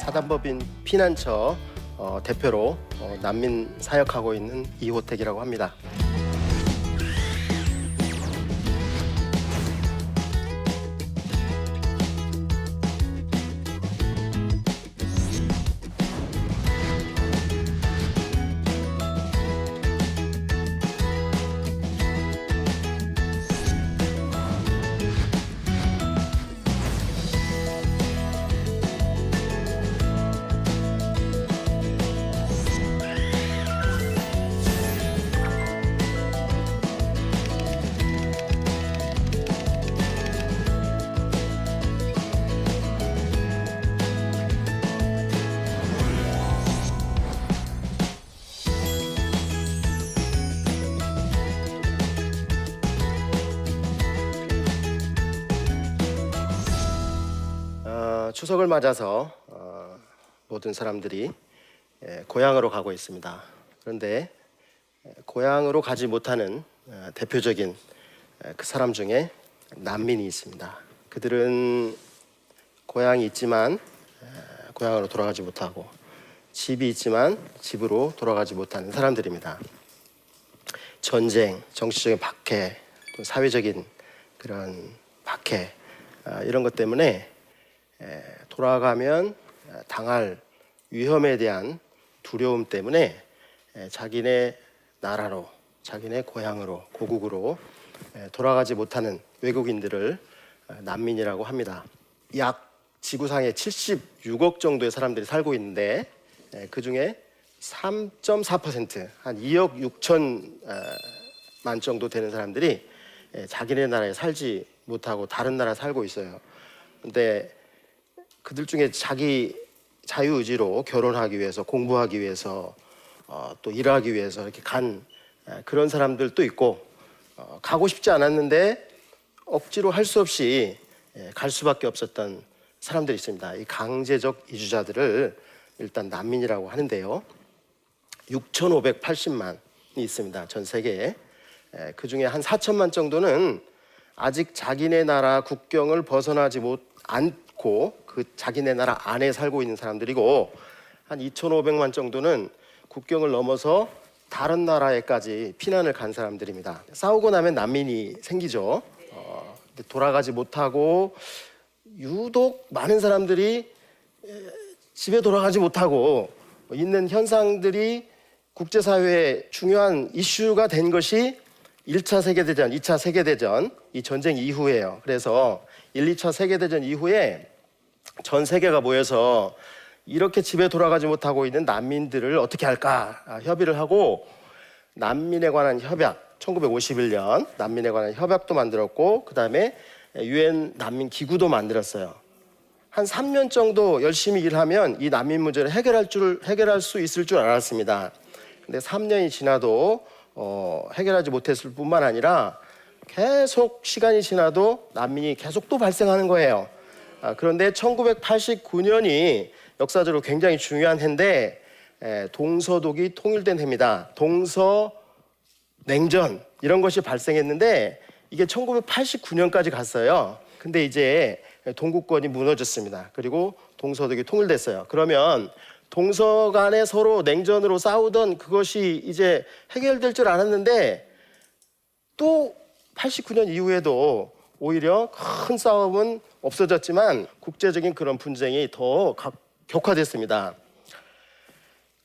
사단법인 피난처 대표로 난민 사역하고 있는 이호택이라고 합니다. 추석을 맞아서 모든 사람들이 고향으로 가고 있습니다. 그런데 고향으로 가지 못하는 대표적인 그 사람 중에 난민이 있습니다. 그들은 고향이 있지만 고향으로 돌아가지 못하고, 집이 있지만 집으로 돌아가지 못하는 사람들입니다. 전쟁, 정치적인 박해, 또 사회적인 그런 박해, 이런 것 때문에 돌아가면 당할 위험에 대한 두려움 때문에 자기네 나라로, 자기네 고향으로, 고국으로 돌아가지 못하는 외국인들을 난민이라고 합니다. 약 지구상에 76억 정도의 사람들이 살고 있는데 그 중에 3.4%, 한 2억 6천만 정도 되는 사람들이 자기네 나라에 살지 못하고 다른 나라에 살고 있어요. 근데 그들 중에 자기 자유의지로 결혼하기 위해서, 공부하기 위해서, 또 일하기 위해서 이렇게 간 그런 사람들도 있고, 가고 싶지 않았는데 억지로 할 수 없이 갈 수밖에 없었던 사람들이 있습니다. 이 강제적 이주자들을 일단 난민이라고 하는데요. 6,580만이 있습니다. 전 세계에. 그 중에 한 4천만 정도는 아직 자기네 나라 국경을 벗어나지 않고 그 자기네 나라 안에 살고 있는 사람들이고, 한 2,500만 정도는 국경을 넘어서 다른 나라에까지 피난을 간 사람들입니다. 싸우고 나면 난민이 생기죠. 돌아가지 못하고, 유독 많은 사람들이 집에 돌아가지 못하고 있는 현상들이 국제사회의 중요한 이슈가 된 것이 1차 세계대전, 2차 세계대전, 이 전쟁 이후예요. 그래서 1, 2차 세계대전 이후에 전 세계가 모여서 이렇게 집에 돌아가지 못하고 있는 난민들을 어떻게 할까 협의를 하고, 난민에 관한 협약, 1951년 난민에 관한 협약도 만들었고, 그 다음에 UN 난민 기구도 만들었어요. 한 3년 정도 열심히 일하면 이 난민 문제를 해결할 수 있을 줄 알았습니다. 근데 3년이 지나도 해결하지 못했을 뿐만 아니라 계속 시간이 지나도 난민이 계속 또 발생하는 거예요. 그런데 1989년이 역사적으로 굉장히 중요한 해인데, 동서독이 통일된 해입니다. 동서냉전 이런 것이 발생했는데 이게 1989년까지 갔어요. 근데 이제 동구권이 무너졌습니다. 그리고 동서독이 통일됐어요. 그러면 동서 간에 서로 냉전으로 싸우던 그것이 이제 해결될 줄 알았는데, 또 89년 이후에도 오히려 큰 싸움은 없어졌지만 국제적인 그런 분쟁이 더 격화됐습니다.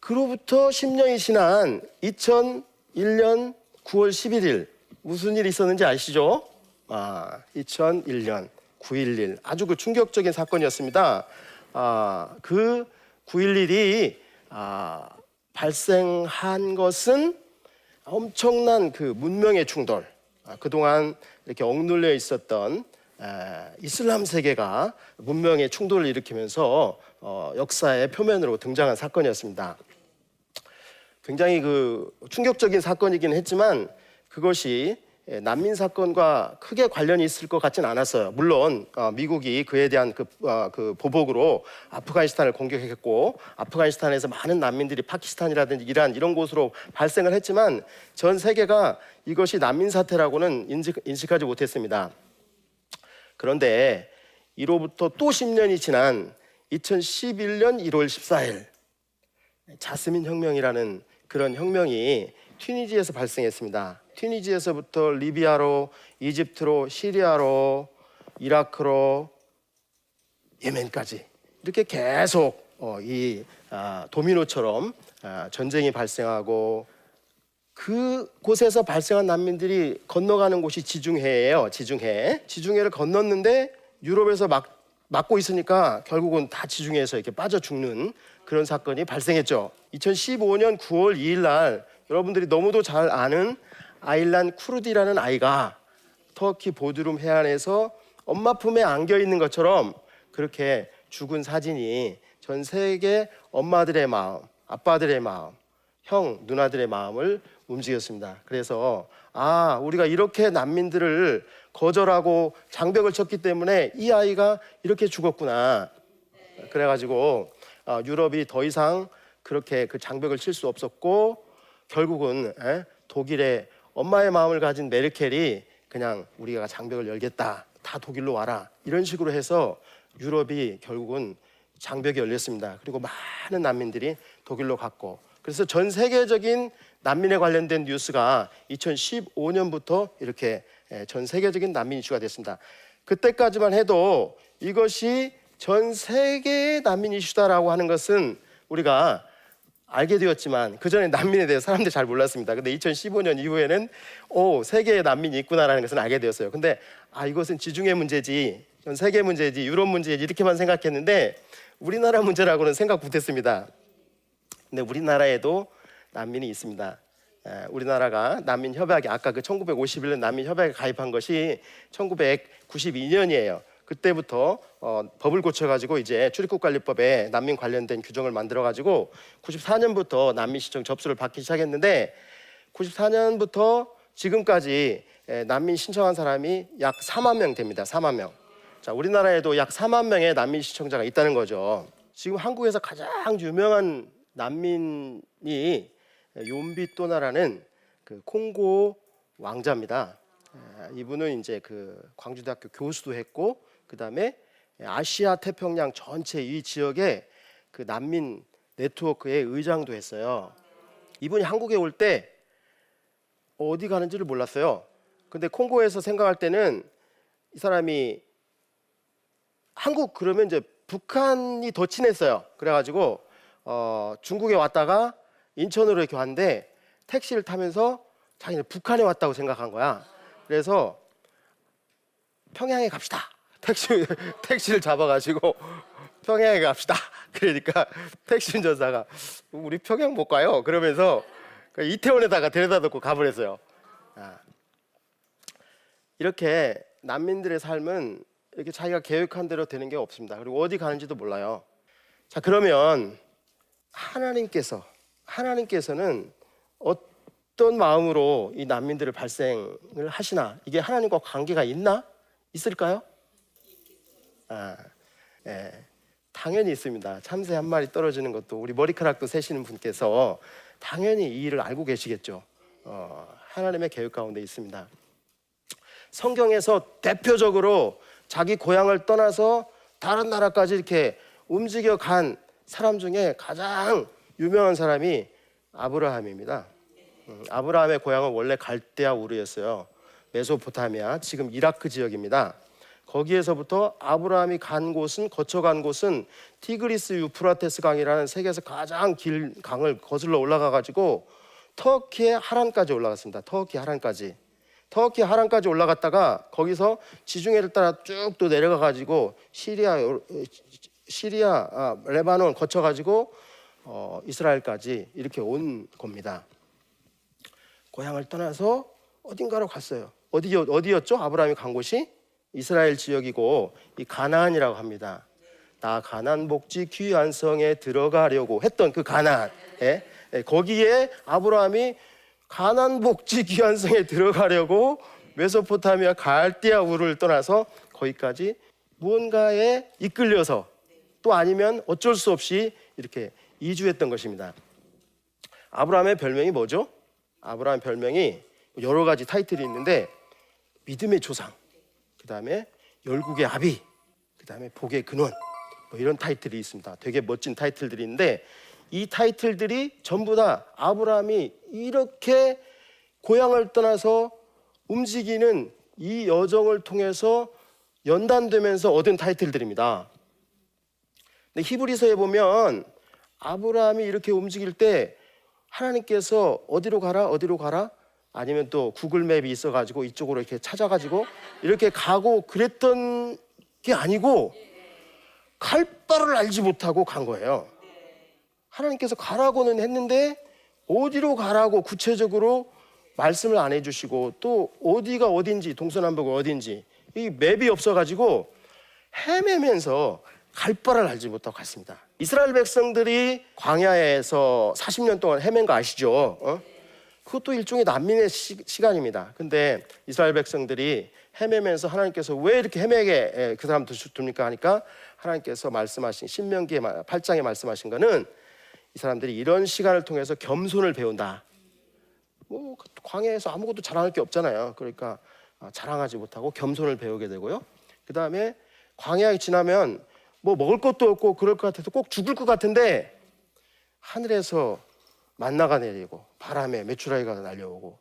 그로부터 10년이 지난 2001년 9월 11일 무슨 일이 있었는지 아시죠? 2001년 9.11 아주 그 충격적인 사건이었습니다. 그 9.11이 발생한 것은 엄청난 그 문명의 충돌, 그동안 이렇게 억눌려 있었던 이슬람 세계가 문명의 충돌을 일으키면서 역사의 표면으로 등장한 사건이었습니다. 굉장히 그 충격적인 사건이긴 했지만 그것이 난민 사건과 크게 관련이 있을 것 같지는 않았어요. 물론 미국이 그에 대한 그 보복으로 아프가니스탄을 공격했고, 아프가니스탄에서 많은 난민들이 파키스탄이라든지 이란 이런 곳으로 발생을 했지만 전 세계가 이것이 난민 사태라고는 인식하지 못했습니다. 그런데 이로부터 또 10년이 지난 2011년 1월 14일 자스민 혁명이라는 그런 혁명이 튀니지에서 발생했습니다. 튀니지에서부터 리비아로, 이집트로, 시리아로, 이라크로, 예멘까지 이렇게 계속 도미노처럼 전쟁이 발생하고, 그곳에서 발생한 난민들이 건너가는 곳이 지중해예요. 지중해를 건넜는데 유럽에서 막고 있으니까 결국은 다 지중해에서 이렇게 빠져 죽는 그런 사건이 발생했죠. 2015년 9월 2일 날 여러분들이 너무도 잘 아는 아일란 쿠르디라는 아이가 터키 보드룸 해안에서 엄마 품에 안겨 있는 것처럼 그렇게 죽은 사진이 전 세계 엄마들의 마음, 아빠들의 마음, 형, 누나들의 마음을 움직였습니다. 그래서 우리가 이렇게 난민들을 거절하고 장벽을 쳤기 때문에 이 아이가 이렇게 죽었구나. 그래가지고 유럽이 더 이상 그렇게 그 장벽을 칠 수 없었고, 결국은 독일의 엄마의 마음을 가진 메르켈이 그냥 우리가 장벽을 열겠다, 다 독일로 와라, 이런 식으로 해서 유럽이 결국은 장벽이 열렸습니다. 그리고 많은 난민들이 독일로 갔고, 그래서 전 세계적인 난민에 관련된 뉴스가 2015년부터 이렇게 전 세계적인 난민 이슈가 됐습니다. 그때까지만 해도 이것이 전 세계의 난민 이슈다라고 하는 것은 우리가 알게 되었지만, 그 전에 난민에 대해 사람들이 잘 몰랐습니다. 근데 2015년 이후에는 세계에 난민이 있구나라는 것은 알게 되었어요. 근데 이것은 지중해 문제지, 전 세계 문제지, 유럽 문제지, 이렇게만 생각했는데 우리나라 문제라고는 생각 못했습니다. 근데 우리나라에도 난민이 있습니다. 우리나라가 난민 협약에, 아까 그 1951년 난민 협약에 가입한 것이 1992년이에요. 그때부터 법을 고쳐가지고 이제 출입국관리법에 난민 관련된 규정을 만들어가지고 94년부터 난민 신청 접수를 받기 시작했는데, 94년부터 지금까지 난민 신청한 사람이 약 4만 명 됩니다. 4만 명. 자, 우리나라에도 약 4만 명의 난민 신청자가 있다는 거죠. 지금 한국에서 가장 유명한 난민이 욤비또나라는 그 콩고 왕자입니다. 이분은 이제 그 광주대학교 교수도 했고, 그 다음에 아시아 태평양 전체 이 지역의 그 난민 네트워크의 의장도 했어요. 이분이 한국에 올 때 어디 가는지를 몰랐어요. 근데 콩고에서 생각할 때는 이 사람이 한국 그러면 이제 북한이 더 친했어요. 그래가지고 중국에 왔다가 인천으로 이렇게 왔는데 택시를 타면서 자기는 북한에 왔다고 생각한 거야. 그래서 평양에 갑시다. 택시를 잡아가지고 평양에 갑시다. 그러니까 택시 운전사가 우리 평양 못 가요. 그러면서 이태원에다가 데려다 놓고 가버렸어요. 이렇게 난민들의 삶은 이렇게 자기가 계획한 대로 되는 게 없습니다. 그리고 어디 가는지도 몰라요. 자, 그러면 하나님께서는 어떤 마음으로 이 난민들을 발생을 하시나? 이게 하나님과 관계가 있을까요? 당연히 있습니다. 참새 한 마리 떨어지는 것도 우리 머리카락도 세시는 분께서 당연히 이 일을 알고 계시겠죠. 하나님의 계획 가운데 있습니다. 성경에서 대표적으로 자기 고향을 떠나서 다른 나라까지 이렇게 움직여 간 사람 중에 가장 유명한 사람이 아브라함입니다. 아브라함의 고향은 원래 갈대아 우르였어요. 메소포타미아, 지금 이라크 지역입니다. 거기에서부터 아브라함이 거쳐간 곳은 티그리스 유프라테스 강이라는 세계에서 가장 긴 강을 거슬러 올라가 가지고 터키의 하란까지 올라갔습니다. 터키 하란까지 올라갔다가 거기서 지중해를 따라 쭉 또 내려가 가지고 시리아, 레바논 거쳐 가지고 이스라엘까지 이렇게 온 겁니다. 고향을 떠나서 어딘가로 갔어요. 어디였죠? 아브라함이 간 곳이 이스라엘 지역이고 이 가나안이라고 합니다. 나 가나안 복지 귀한 성에 들어가려고 했던 그 가나안, 거기에 아브라함이 가나안 복지 귀한 성에 들어가려고 메소포타미아 갈대아 우르를 떠나서 거기까지 무언가에 이끌려서, 또 아니면 어쩔 수 없이 이렇게 이주했던 것입니다. 아브라함의 별명이 뭐죠? 아브라함 별명이 여러 가지 타이틀이 있는데 믿음의 조상, 그 다음에 열국의 아비, 그 다음에 복의 근원, 뭐 이런 타이틀이 있습니다. 되게 멋진 타이틀들이 있는데 이 타이틀들이 전부 다 아브라함이 이렇게 고향을 떠나서 움직이는 이 여정을 통해서 연단되면서 얻은 타이틀들입니다. 근데 히브리서에 보면 아브라함이 이렇게 움직일 때 하나님께서 어디로 가라 아니면 또 구글 맵이 있어가지고 이쪽으로 이렇게 찾아가지고 이렇게 가고 그랬던 게 아니고 갈 바를 알지 못하고 간 거예요. 하나님께서 가라고는 했는데 어디로 가라고 구체적으로 말씀을 안 해주시고 또 어디가 어딘지 동서남북 어딘지 이 맵이 없어가지고 헤매면서 갈 바를 알지 못하고 갔습니다. 이스라엘 백성들이 광야에서 40년 동안 헤맨 거 아시죠? 그것도 일종의 난민의 시간입니다. 근데 이스라엘 백성들이 헤매면서 하나님께서 왜 이렇게 헤매게 그 사람 둡니까 하니까 하나님께서 말씀하신 신명기 8장에 말씀하신 거는 이 사람들이 이런 시간을 통해서 겸손을 배운다. 뭐 광야에서 아무것도 자랑할 게 없잖아요. 그러니까 자랑하지 못하고 겸손을 배우게 되고요. 그 다음에 광야에 지나면 뭐 먹을 것도 없고 그럴 것 같아서 꼭 죽을 것 같은데 하늘에서 만나가 내리고 바람에 메추라기가 날려오고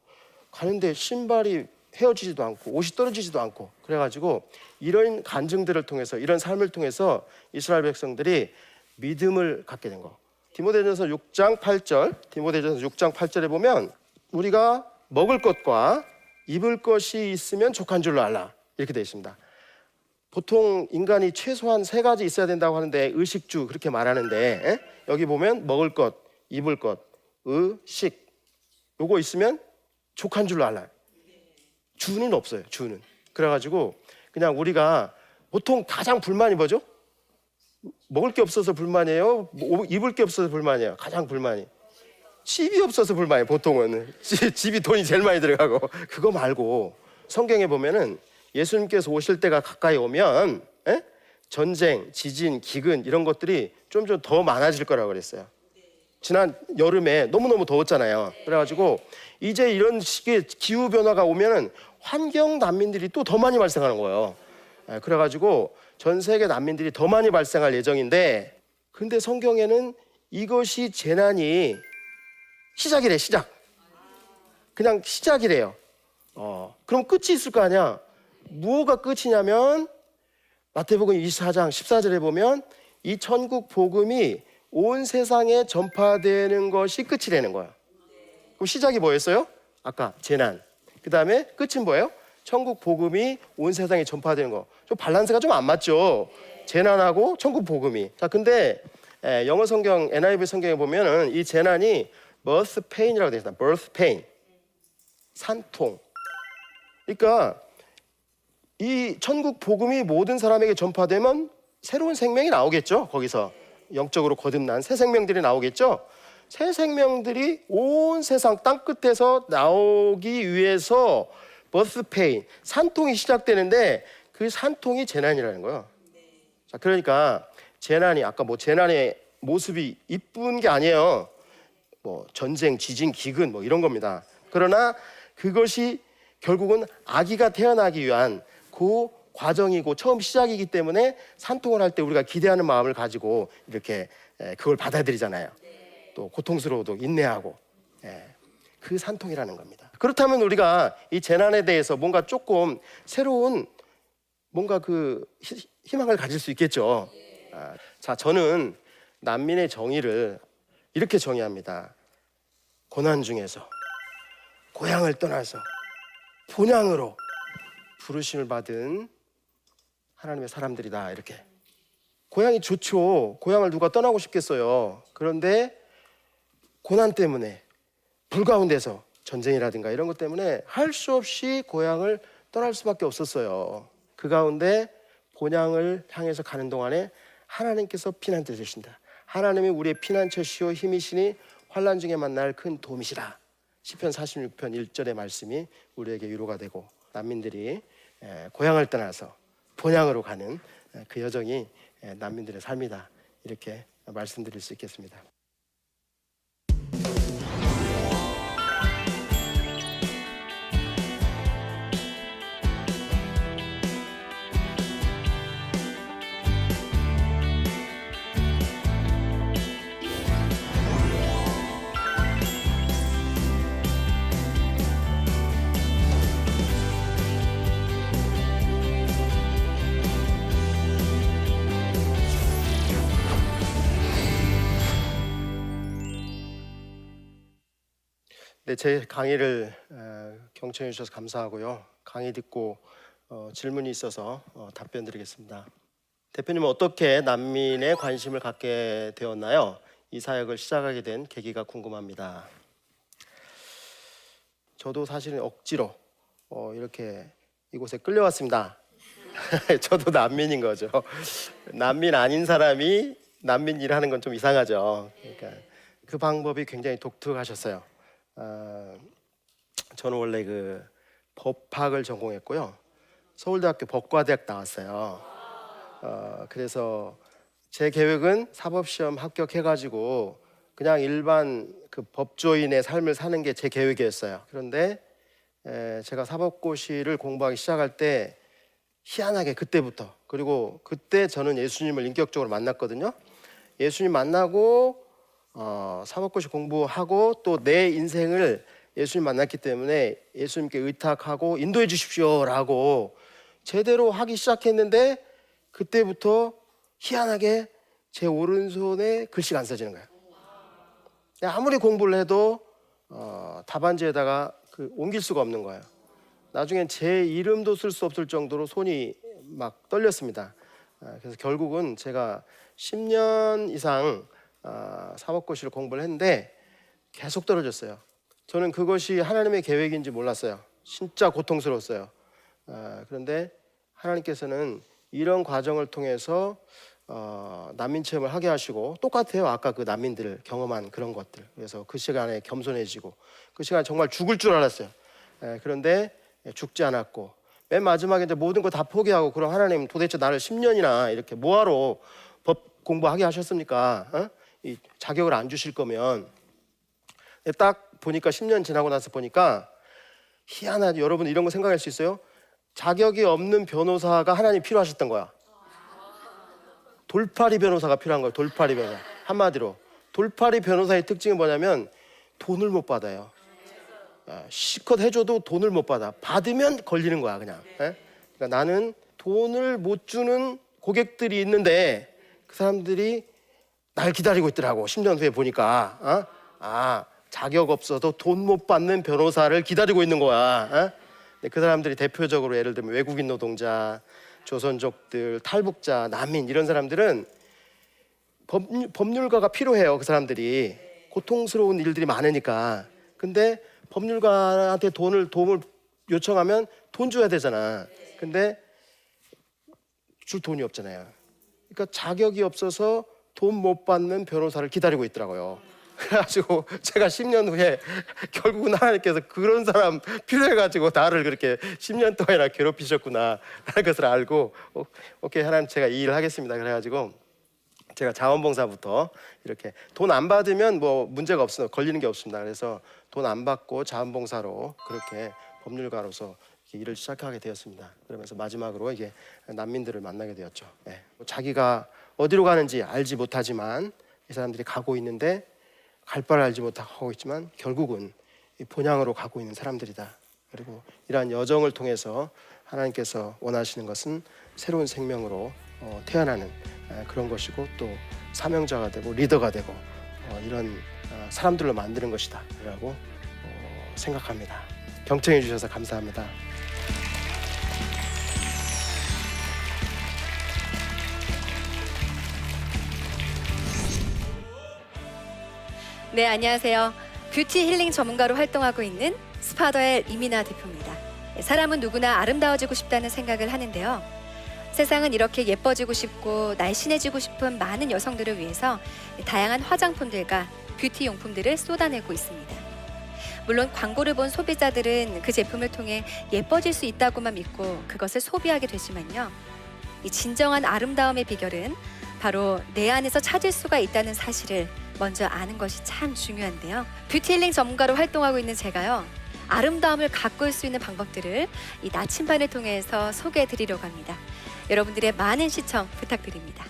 가는데 신발이 헤어지지도 않고 옷이 떨어지지도 않고 그래가지고 이런 간증들을 통해서 이런 삶을 통해서 이스라엘 백성들이 믿음을 갖게 된 거. 디모데전서 6장 8절에 보면 우리가 먹을 것과 입을 것이 있으면 족한 줄로 알라 이렇게 되어 있습니다. 보통 인간이 최소한 3가지 있어야 된다고 하는데 의식주 그렇게 말하는데 여기 보면 먹을 것, 입을 것, 의식 요거 있으면 족한 줄로 알라. 주는 없어요. 주는. 그래가지고 그냥 우리가 보통 가장 불만이 뭐죠? 먹을 게 없어서 불만이에요? 입을 게 없어서 불만이에요? 가장 불만이 집이 없어서 불만이에요. 보통은 집이 돈이 제일 많이 들어가고 그거 말고 성경에 보면은 예수님께서 오실 때가 가까이 오면 전쟁, 지진, 기근 이런 것들이 좀 더 많아질 거라고 그랬어요. 지난 여름에 너무너무 더웠잖아요. 그래가지고 이제 이런 식의 기후변화가 오면은 환경 난민들이 또 더 많이 발생하는 거예요. 그래가지고 전 세계 난민들이 더 많이 발생할 예정인데 근데 성경에는 이것이 재난이 시작이래. 시작. 그냥 시작이래요. 그럼 끝이 있을 거 아니야. 무엇가 끝이냐면 마태복음 24장 14절에 보면 이 천국 복음이 온 세상에 전파되는 것이 끝이라는 거야. 그럼 시작이 뭐였어요? 아까 재난. 그 다음에 끝은 뭐예요? 천국 복음이 온 세상에 전파되는 거. 좀 밸런스가 좀 안 맞죠? 재난하고 천국 복음이. 자, 근데 영어 성경 NIV 성경에 보면은 이 재난이 birth pain이라고 되어 있습니다. birth pain. 산통. 그러니까 이 천국 복음이 모든 사람에게 전파되면 새로운 생명이 나오겠죠. 거기서 영적으로 거듭난 새 생명들이 나오겠죠. 새 생명들이 온 세상 땅끝에서 나오기 위해서 birth pain, 산통이 시작되는데 그 산통이 재난이라는 거예요. 자, 그러니까 재난이 아까 뭐 재난의 모습이 이쁜 게 아니에요. 뭐 전쟁, 지진, 기근 뭐 이런 겁니다. 그러나 그것이 결국은 아기가 태어나기 위한 그 과정이고 처음 시작이기 때문에 산통을 할 때 우리가 기대하는 마음을 가지고 이렇게 그걸 받아들이잖아요. 또 고통스러워도 인내하고 그 산통이라는 겁니다. 그렇다면 우리가 이 재난에 대해서 뭔가 조금 새로운 뭔가 그 희망을 가질 수 있겠죠. 자, 저는 난민의 정의를 이렇게 정의합니다. 고난 중에서 고향을 떠나서 본향으로 부르심을 받은 하나님의 사람들이다. 이렇게. 고향이 좋죠. 고향을 누가 떠나고 싶겠어요. 그런데 고난 때문에 불 가운데서 전쟁이라든가 이런 것 때문에 할 수 없이 고향을 떠날 수밖에 없었어요. 그 가운데 본향을 향해서 가는 동안에 하나님께서 피난처 되신다. 하나님이 우리의 피난처시오 힘이시니 환난 중에 만날 큰 도움이시라. 시편 46편 1절의 말씀이 우리에게 위로가 되고 난민들이 고향을 떠나서 본향으로 가는 그 여정이 난민들의 삶이다. 이렇게 말씀드릴 수 있겠습니다. 네, 제 강의를 경청해 주셔서 감사하고요. 강의 듣고 질문이 있어서 답변 드리겠습니다. 대표님은 어떻게 난민에 관심을 갖게 되었나요? 이 사역을 시작하게 된 계기가 궁금합니다. 저도 사실은 억지로 이렇게 이곳에 끌려왔습니다. 저도 난민인 거죠. 난민 아닌 사람이 난민 일하는 건 좀 이상하죠. 그러니까 그 방법이 굉장히 독특하셨어요. 저는 원래 그 법학을 전공했고요. 서울대학교 법과대학 나왔어요. 그래서 제 계획은 사법시험 합격해가지고 그냥 일반 그 법조인의 삶을 사는 게 제 계획이었어요. 그런데 제가 사법고시를 공부하기 시작할 때 희한하게 그때부터, 그리고 그때 저는 예수님을 인격적으로 만났거든요. 예수님 만나고 사법고시 공부하고 또 내 인생을 예수님 만났기 때문에 예수님께 의탁하고 인도해 주십시오라고 제대로 하기 시작했는데 그때부터 희한하게 제 오른손에 글씨가 안 써지는 거예요. 아무리 공부를 해도 답안지에다가 옮길 수가 없는 거예요. 나중엔 제 이름도 쓸 수 없을 정도로 손이 막 떨렸습니다. 그래서 결국은 제가 10년 이상 사법고시를 공부를 했는데 계속 떨어졌어요. 저는 그것이 하나님의 계획인지 몰랐어요. 진짜 고통스러웠어요. 그런데 하나님께서는 이런 과정을 통해서 난민 체험을 하게 하시고, 똑같아요. 아까 그 난민들 경험한 그런 것들. 그래서 그 시간에 겸손해지고, 그 시간에 정말 죽을 줄 알았어요. 그런데 죽지 않았고, 맨 마지막에 이제 모든 거 다 포기하고, 그럼 하나님 도대체 나를 10년이나 이렇게 뭐하러 법 공부하게 하셨습니까? 이 자격을 안 주실 거면. 딱 보니까 10년 지나고 나서 보니까 희한하게, 여러분 이런 거 생각할 수 있어요? 자격이 없는 변호사가 하나님 필요하셨던 거야. 돌팔이 변호사가 필요한 거예요. 돌팔이 변호사. 한마디로 돌팔이 변호사의 특징이 뭐냐면 돈을 못 받아요. 실컷 해줘도 돈을 못 받아. 받으면 걸리는 거야 그냥. 그러니까 나는 돈을 못 주는 고객들이 있는데 그 사람들이 날 기다리고 있더라고. 10년 후에 보니까 자격 없어도 돈 못 받는 변호사를 기다리고 있는 거야. 그 사람들이 대표적으로 예를 들면 외국인 노동자, 조선족들, 탈북자, 난민, 이런 사람들은 법률가가 필요해요. 그 사람들이 고통스러운 일들이 많으니까. 근데 법률가한테 도움을 요청하면 돈 줘야 되잖아. 근데 줄 돈이 없잖아요. 그러니까 자격이 없어서 돈 못 받는 변호사를 기다리고 있더라고요. 그래가지고 제가 10년 후에 결국은 하나님께서 그런 사람 필요해가지고 나를 그렇게 10년 동안이나 괴롭히셨구나 하는 것을 알고, 오케이 하나님 제가 이 일을 하겠습니다. 그래가지고 제가 자원봉사부터 이렇게 돈 안 받으면 뭐 문제가 없어요. 걸리는 게 없습니다. 그래서 돈 안 받고 자원봉사로 그렇게 법률가로서 일을 시작하게 되었습니다. 그러면서 마지막으로 이게 난민들을 만나게 되었죠. 자기가 어디로 가는지 알지 못하지만 이 사람들이 가고 있는데 갈 바를 알지 못하고 있지만 결국은 본향으로 가고 있는 사람들이다. 그리고 이러한 여정을 통해서 하나님께서 원하시는 것은 새로운 생명으로 태어나는 그런 것이고, 또 사명자가 되고 리더가 되고 이런 사람들로 만드는 것이다 라고 생각합니다. 경청해 주셔서 감사합니다. 네, 안녕하세요. 뷰티 힐링 전문가로 활동하고 있는 스파더의 이민아 대표입니다. 사람은 누구나 아름다워지고 싶다는 생각을 하는데요. 세상은 이렇게 예뻐지고 싶고 날씬해지고 싶은 많은 여성들을 위해서 다양한 화장품들과 뷰티 용품들을 쏟아내고 있습니다. 물론 광고를 본 소비자들은 그 제품을 통해 예뻐질 수 있다고만 믿고 그것을 소비하게 되지만요. 이 진정한 아름다움의 비결은 바로 내 안에서 찾을 수가 있다는 사실을 먼저 아는 것이 참 중요한데요. 뷰티 힐링 전문가로 활동하고 있는 제가요, 아름다움을 가꿀 수 있는 방법들을 이 나침반을 통해서 소개해 드리려고 합니다. 여러분들의 많은 시청 부탁드립니다.